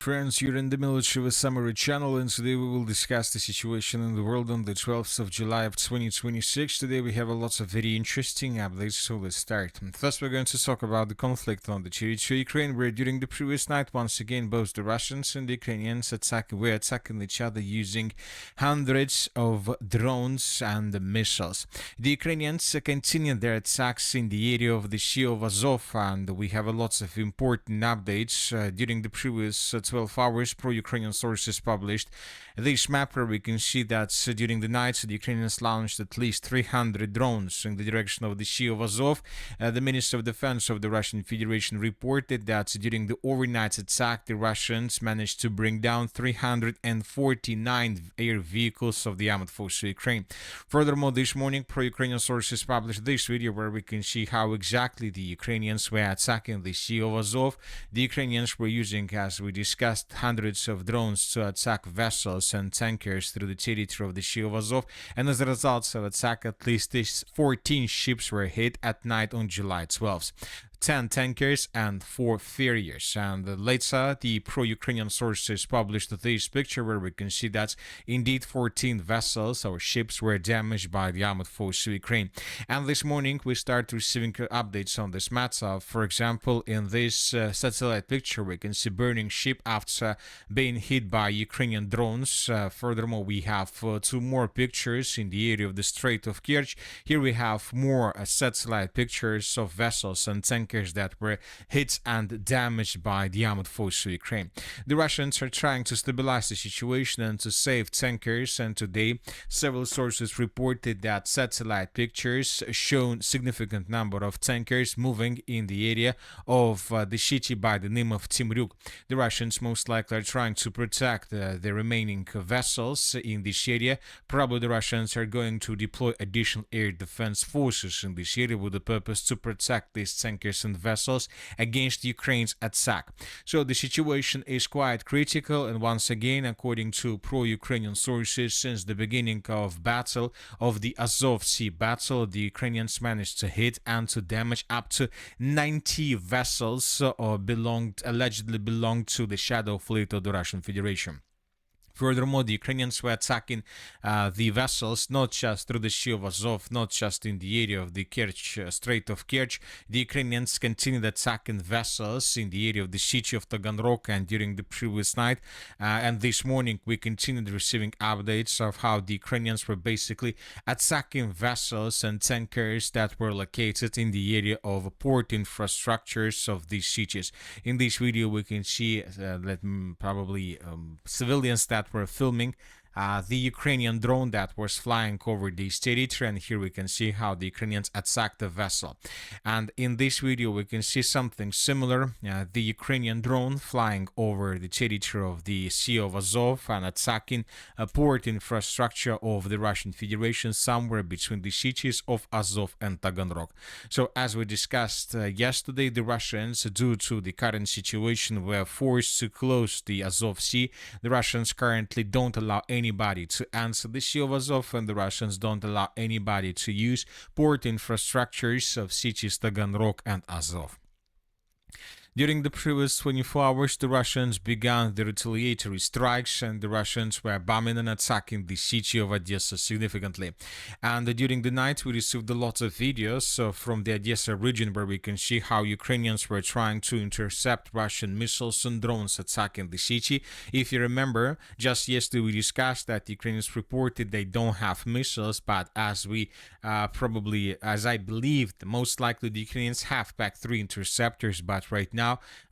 Friends, you're in the Military with Summary channel, and today we will discuss the situation in the world on the 12th of July of 2026. Today we have a lot of very interesting updates, so let's start. First, we're going to talk about the conflict on the territory of Ukraine, where during the previous night, once again, both the Russians and the Ukrainians were attacking each other using hundreds of drones and missiles. The Ukrainians continued their attacks in the area of the Sea of Azov, and we have a lot of important updates during the previous 12 hours. Pro-Ukrainian sources published this map where we can see that during the night the Ukrainians launched at least 300 drones in the direction of the Sea of Azov. The Minister of Defense of the Russian Federation reported that during the overnight attack the Russians managed to bring down 349 air vehicles of the armed forces of Ukraine. Furthermore, this morning pro-Ukrainian sources published this video where we can see how exactly the Ukrainians were attacking the Sea of Azov. The Ukrainians were using, as we discussed, hundreds of drones to attack vessels and tankers through the territory of the Sea of Azov, and as a result of attack, at least 14 ships were hit at night on July 12th. 10 tankers and 4 ferriers. And later, the pro-Ukrainian sources published this picture where we can see that indeed 14 vessels or ships were damaged by the armed forces of Ukraine. And this morning, we start receiving updates on this matter. For example, in this satellite picture, we can see burning ship after being hit by Ukrainian drones. Furthermore, we have 2 more pictures in the area of the Strait of Kerch. Here we have more satellite pictures of vessels and tankers that were hit and damaged by the armed forces of Ukraine. The Russians are trying to stabilize the situation and to save tankers, and today several sources reported that satellite pictures show significant number of tankers moving in the area of the city by the name of Timryuk. The Russians most likely are trying to protect the remaining vessels in this area. Probably the Russians are going to deploy additional air defense forces in this area with the purpose to protect these tankers and vessels against Ukraine's attack. So the situation is quite critical, and once again, according to pro-Ukrainian sources, since the beginning of battle of the Azov Sea battle, the Ukrainians managed to hit and to damage up to 90 vessels allegedly belonged to the shadow fleet of the Russian Federation. Furthermore, the Ukrainians were attacking the vessels not just through the Sea of Azov, not just in the area of the Kerch, Strait of Kerch. The Ukrainians continued attacking vessels in the area of the city of Taganrog and during the previous night. And this morning, we continued receiving updates of how the Ukrainians were basically attacking vessels and tankers that were located in the area of port infrastructures of these cities. In this video, we can see civilians that were filming the Ukrainian drone that was flying over this territory, and here we can see how the Ukrainians attacked the vessel. And in this video we can see something similar, the Ukrainian drone flying over the territory of the Sea of Azov and attacking a port infrastructure of the Russian Federation somewhere between the cities of Azov and Taganrog. So as we discussed yesterday, the Russians, due to the current situation, were forced to close the Azov Sea. The Russians currently don't allow anybody to enter the Sea of Azov, and the Russians don't allow anybody to use port infrastructures of cities Taganrog and Azov. During the previous 24 hours, the Russians began the retaliatory strikes, and the Russians were bombing and attacking the city of Odesa significantly. And during the night, we received a lot of videos from the Odesa region where we can see how Ukrainians were trying to intercept Russian missiles and drones attacking the city. If you remember, just yesterday we discussed that the Ukrainians reported they don't have missiles, but as I believed, most likely the Ukrainians have PAC-3 interceptors, but right now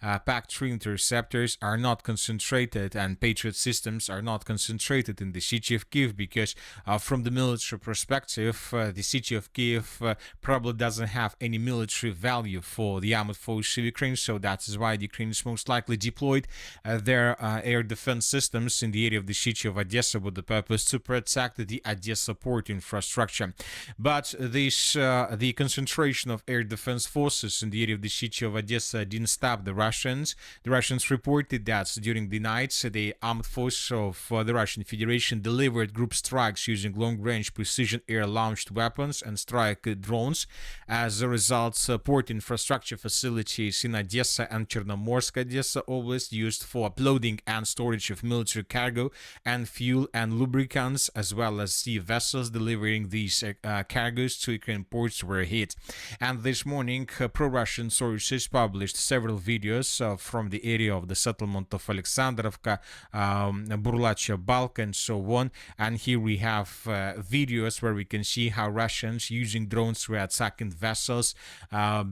PAC-3 interceptors are not concentrated, and Patriot systems are not concentrated in the city of Kiev because from the military perspective, the city of Kiev probably doesn't have any military value for the armed forces of Ukraine, so that is why the Ukrainians most likely deployed their air defense systems in the area of the city of Odesa with the purpose to protect the Odesa port infrastructure. But the concentration of air defense forces in the area of the city of Odesa didn't stop the Russians. The Russians reported that during the night, the armed forces of the Russian Federation delivered group strikes using long-range precision air-launched weapons and strike drones. As a result, port infrastructure facilities in Odesa and Chernomorsk Odesa Oblast used for uploading and storage of military cargo and fuel and lubricants, as well as sea vessels delivering these cargoes to Ukraine ports, were hit. And this morning, pro-Russian sources published several videos from the area of the settlement of Alexandrovka, Burlacha Balk, and so on. And here we have videos where we can see how Russians using drones were attacking vessels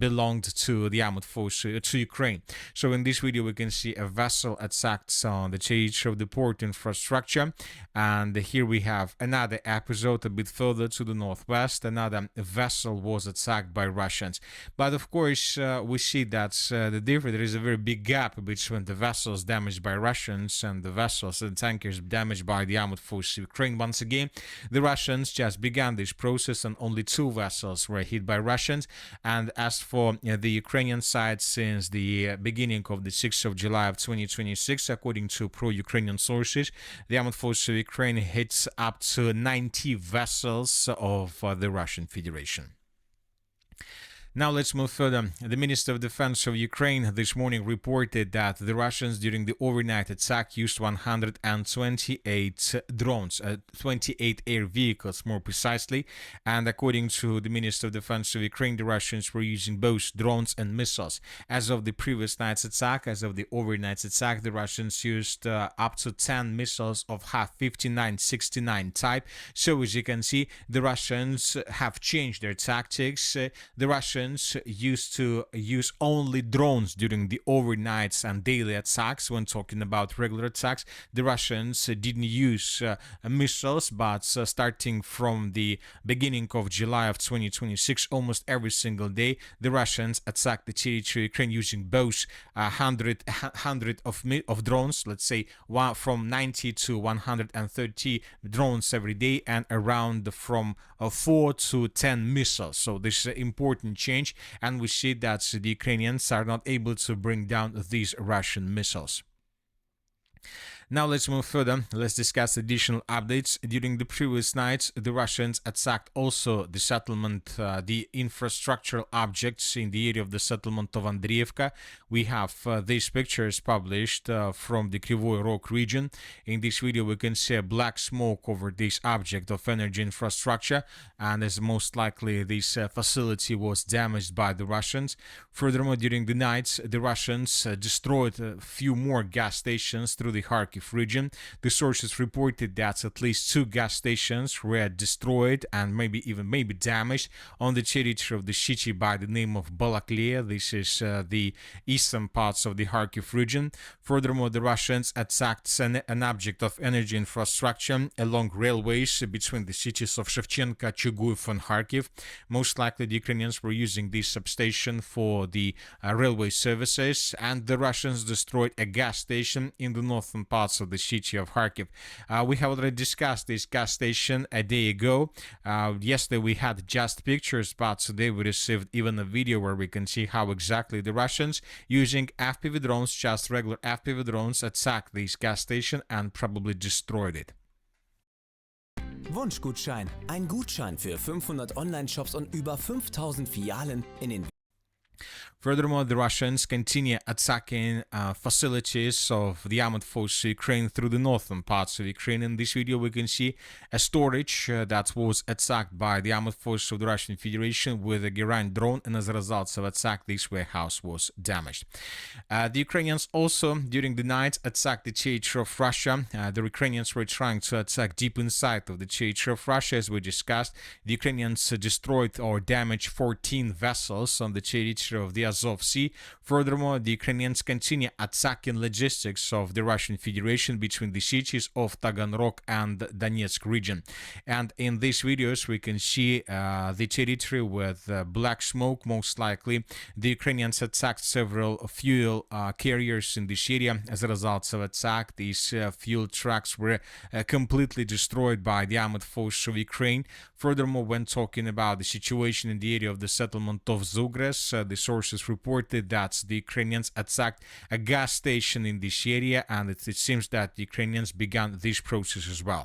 belonged to the armed forces to Ukraine. So in this video, we can see a vessel attacked on the territory of the port infrastructure. And here we have another episode a bit further to the northwest. Another vessel was attacked by Russians. But of course, we see that there is a very big gap between the vessels damaged by Russians and the vessels and tankers damaged by the armed forces of Ukraine. Once again, the Russians just began this process and only 2 vessels were hit by Russians. And as for the Ukrainian side, since the beginning of the 6th of July of 2026, according to pro-Ukrainian sources, the armed forces of Ukraine hits up to 90 vessels of the Russian Federation. Now let's move further. The Minister of Defense of Ukraine this morning reported that the Russians during the overnight attack used 128 drones, 28 air vehicles more precisely. And according to the Minister of Defense of Ukraine, the Russians were using both drones and missiles. As of the previous night's attack, as of the overnight attack, the Russians used up to 10 missiles of Ha-5969 type. So as you can see, the Russians have changed their tactics. The Russians used to use only drones during the overnights and daily attacks. When talking about regular attacks, the Russians didn't use missiles, but starting from the beginning of July of 2026, almost every single day, the Russians attacked the territory of Ukraine using both 100 of drones, let's say from 90 to 130 drones every day, and around from 4 to 10 missiles. So this is an important change, and we see that the Ukrainians are not able to bring down these Russian missiles. Now let's move further. Let's discuss additional updates. During the previous nights, the Russians attacked also the settlement, the infrastructural objects in the area of the settlement of Andriivka. We have these pictures published from the Krivoy Rog region. In this video, we can see a black smoke over this object of energy infrastructure, and as most likely this facility was damaged by the Russians. Furthermore, during the nights, the Russians destroyed a few more gas stations through the Kharkiv region. The sources reported that at least 2 gas stations were destroyed and maybe damaged on the territory of the city by the name of Balaklia. This is the eastern parts of the Kharkiv region. Furthermore, the Russians attacked an object of energy infrastructure along railways between the cities of Shevchenka, Chuguyev, and Kharkiv. Most likely, the Ukrainians were using this substation for the railway services, and the Russians destroyed a gas station in the northern parts of the city of Kharkiv. We have already discussed this gas station a day ago. Yesterday we had just pictures, but today we received even a video where we can see how exactly the Russians using FPV drones, just regular FPV drones, attacked this gas station and probably destroyed it. Wunschgutschein. Ein Gutschein für 500 Online-Shops und über 5000 Filialen in den Furthermore, the Russians continue attacking facilities of the armed forces of Ukraine through the northern parts of Ukraine. In this video, we can see a storage that was attacked by the armed forces of the Russian Federation with a Iran drone, and as a result of attack, this warehouse was damaged. The Ukrainians also, during the night, attacked the territory of Russia. The Ukrainians were trying to attack deep inside of the territory of Russia, as we discussed. The Ukrainians destroyed or damaged 14 vessels on the territory of the Azov Sea. Furthermore, the Ukrainians continue attacking logistics of the Russian Federation between the cities of Taganrog and Donetsk region. And in these videos, we can see the territory with black smoke. Most likely, the Ukrainians attacked several fuel carriers in this area. As a result of attack, these fuel trucks were completely destroyed by the armed forces of Ukraine. Furthermore, when talking about the situation in the area of the settlement of Zugres, the the sources reported that the Ukrainians attacked a gas station in this area, and it seems that the Ukrainians began this process as well.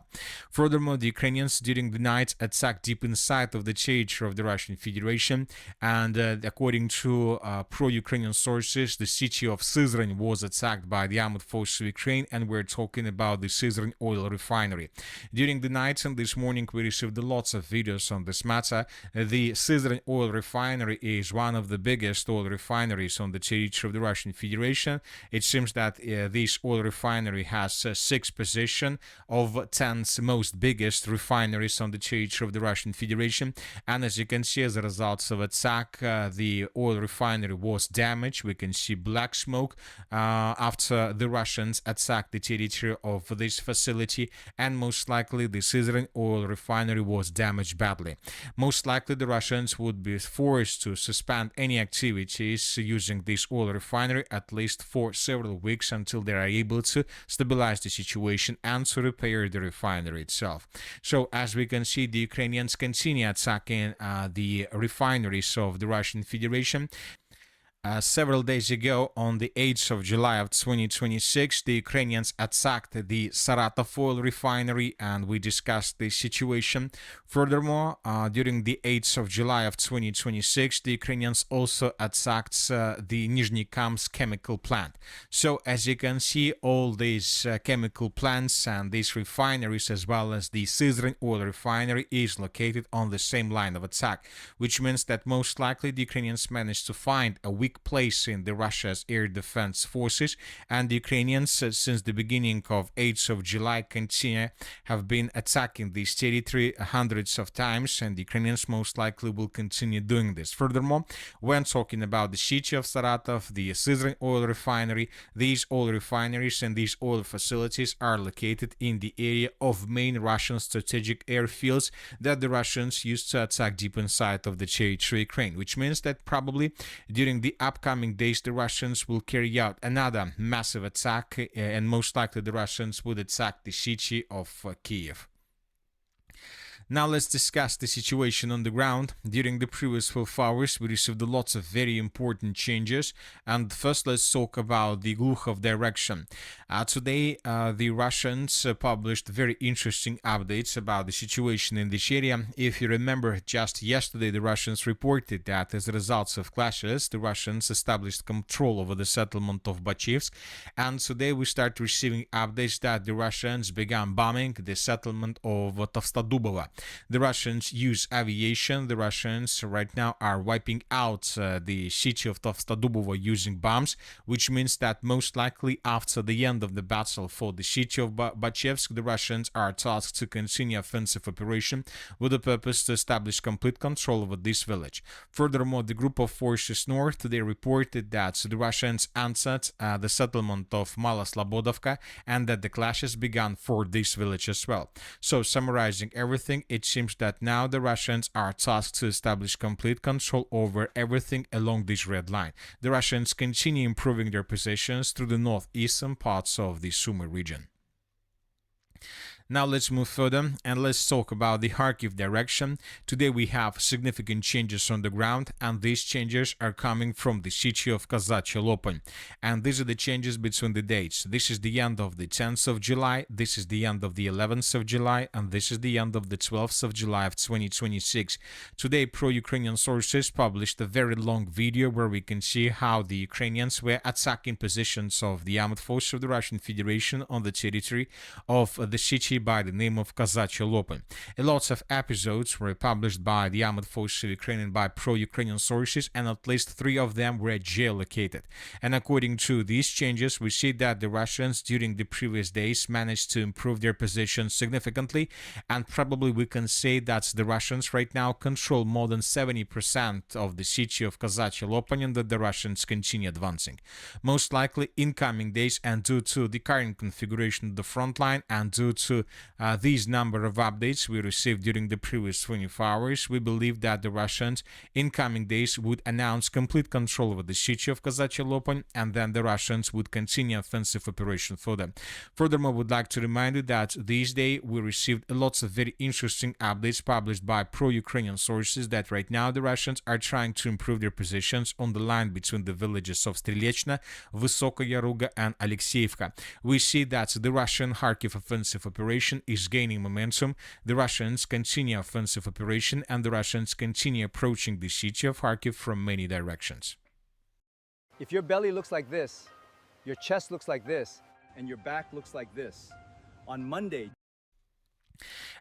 Furthermore, the Ukrainians during the night attacked deep inside of the territory of the Russian Federation, and according to pro-Ukrainian sources, the city of Syzran was attacked by the armed forces of Ukraine, and we're talking about the Syzran oil refinery. During the night and this morning, we received lots of videos on this matter. The Syzran oil refinery is one of the biggest oil refineries on the territory of the Russian Federation. It seems that this oil refinery has sixth position of 10th most biggest refineries on the territory of the Russian Federation. And as you can see, as a result of attack, the oil refinery was damaged. We can see black smoke after the Russians attacked the territory of this facility, and most likely the Syzran oil refinery was damaged badly. Most likely the Russians would be forced to suspend any activities using this oil refinery at least for several weeks until they are able to stabilize the situation and to repair the refinery itself. So as we can see, the Ukrainians continue attacking the refineries of the Russian Federation. Several days ago, on the 8th of July of 2026, the Ukrainians attacked the Saratov oil refinery, and we discussed the situation. Furthermore, during the 8th of July of 2026, the Ukrainians also attacked the Nizhny Kamsk chemical plant. So, as you can see, all these chemical plants and these refineries, as well as the Syzran oil refinery, is located on the same line of attack, which means that most likely the Ukrainians managed to find a weak place in the Russia's air defense forces, and the Ukrainians since the beginning of 8th of July have been attacking this territory hundreds of times, and the Ukrainians most likely will continue doing this. Furthermore, when talking about the city of Saratov, the Syzran oil refinery, these oil refineries and these oil facilities are located in the area of main Russian strategic airfields that the Russians used to attack deep inside of the territory of Ukraine, which means that probably during the upcoming days the Russians will carry out another massive attack, and most likely the Russians would attack the city of Kiev. Now let's discuss the situation on the ground. During the previous 12 hours, we received lots of very important changes. And first, let's talk about the Glukhov direction. Today, the Russians published very interesting updates about the situation in this area. If you remember, just yesterday, the Russians reported that as a result of clashes, the Russians established control over the settlement of Bachivsk. And today, we start receiving updates that the Russians began bombing the settlement of Tovstodubova. The Russians use aviation. The Russians right now are wiping out the city of Tovstodubova using bombs, which means that most likely after the end of the battle for the city of Bachevsk, the Russians are tasked to continue offensive operation with the purpose to establish complete control over this village. Furthermore, the group of forces north, they reported that the Russians entered the settlement of Mala Slobodovka and that the clashes began for this village as well. So, summarizing everything, it seems that now the Russians are tasked to establish complete control over everything along this red line. The Russians continue improving their positions through the northeastern parts of the Sumy region. Now let's move further and let's talk about the Kharkiv direction. Today we have significant changes on the ground, and these changes are coming from the city of Kazachye Lopan. And these are the changes between the dates. This is the end of the 10th of July, this is the end of the 11th of July, and this is the end of the 12th of July of 2026. Today, pro-Ukrainian sources published a very long video where we can see how the Ukrainians were attacking positions of the armed forces of the Russian Federation on the territory of the city by the name of Kazachye Lopan. A lot of episodes were published by the armed forces of Ukraine and by pro-Ukrainian sources, and at least 3 of them were geolocated. And according to these changes, we see that the Russians during the previous days managed to improve their position significantly, and probably we can say that the Russians right now control more than 70% of the city of Kazachye Lopan, and that the Russians continue advancing. Most likely in coming days, and due to the current configuration of the front line and due to these number of updates we received during the previous 24 hours, we believe that the Russians in coming days would announce complete control over the city of Kazachий and then the Russians would continue offensive operation further. Furthermore, would like to remind you that this day we received lots of very interesting updates published by pro-Ukrainian sources that right now the Russians are trying to improve their positions on the line between the villages of Strelechna, Vysokaya Ruga and Alexeyevka. We see that the Russian Kharkiv offensive operation is gaining momentum. The Russians continue offensive operation and the Russians continue approaching the city of Kharkiv from many directions. If your belly looks like this, your chest looks like this, and your back looks like this, on Monday.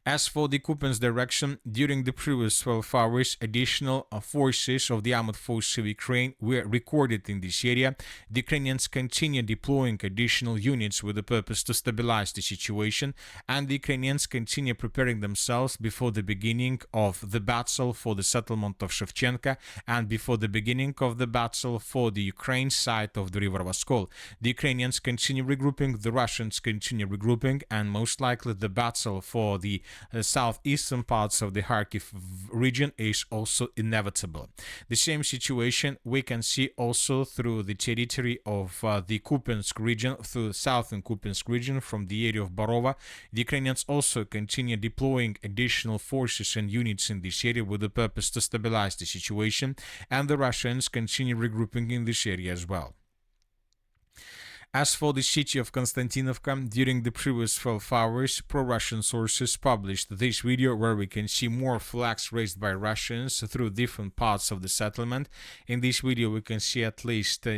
As for the Kupiansk direction, during the previous 12 hours, additional forces of the armed forces of Ukraine were recorded in this area. The Ukrainians continue deploying additional units with the purpose to stabilize the situation, and the Ukrainians continue preparing themselves before the beginning of the battle for the settlement of Shevchenka and before the beginning of the battle for the Ukraine side of the river Voskol. The Ukrainians continue regrouping, the Russians continue regrouping, and most likely the battle for the southeastern parts of the Kharkiv region is also inevitable. The same situation we can see also through the territory of the Kupiansk region, through the southern Kupiansk region from the area of Barova. The Ukrainians also continue deploying additional forces and units in this area with the purpose to stabilize the situation, and the Russians continue regrouping in this area as well. As for the city of Konstantinovka, during the previous 12 hours, pro-Russian sources published this video where we can see more flags raised by Russians through different parts of the settlement. In this video, we can see at least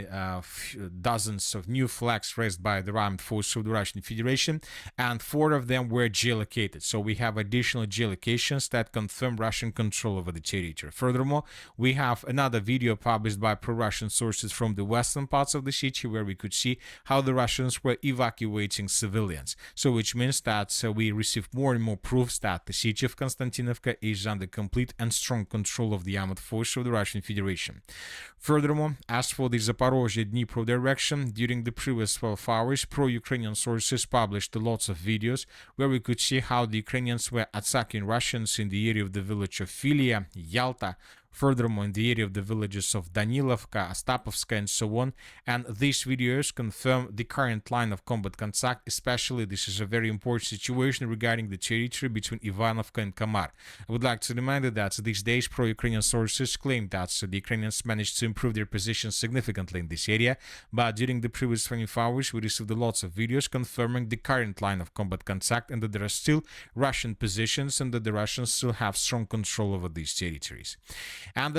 dozens of new flags raised by the armed forces of the Russian Federation, and 4 of them were geolocated. So we have additional geolocations that confirm Russian control over the territory. Furthermore, we have another video published by pro-Russian sources from the western parts of the city where we could see how the Russians were evacuating civilians. So which means that we received more and more proofs that the city of Konstantinovka is under complete and strong control of the armed forces of the Russian Federation. Furthermore, as for the Zaporozhye-Dnipro direction, during the previous 12 hours, pro-Ukrainian sources published lots of videos where we could see how the Ukrainians were attacking Russians in the area of the village of Filia, Yalta, furthermore in the area of the villages of Danilovka, Ostapovska and so on, and these videos confirm the current line of combat contact, especially this is a very important situation regarding the territory between Ivanovka and Kamar. I would like to remind you that these days pro-Ukrainian sources claim that the Ukrainians managed to improve their position significantly in this area, but during the previous 24 hours we received lots of videos confirming the current line of combat contact and that there are still Russian positions and that the Russians still have strong control over these territories. And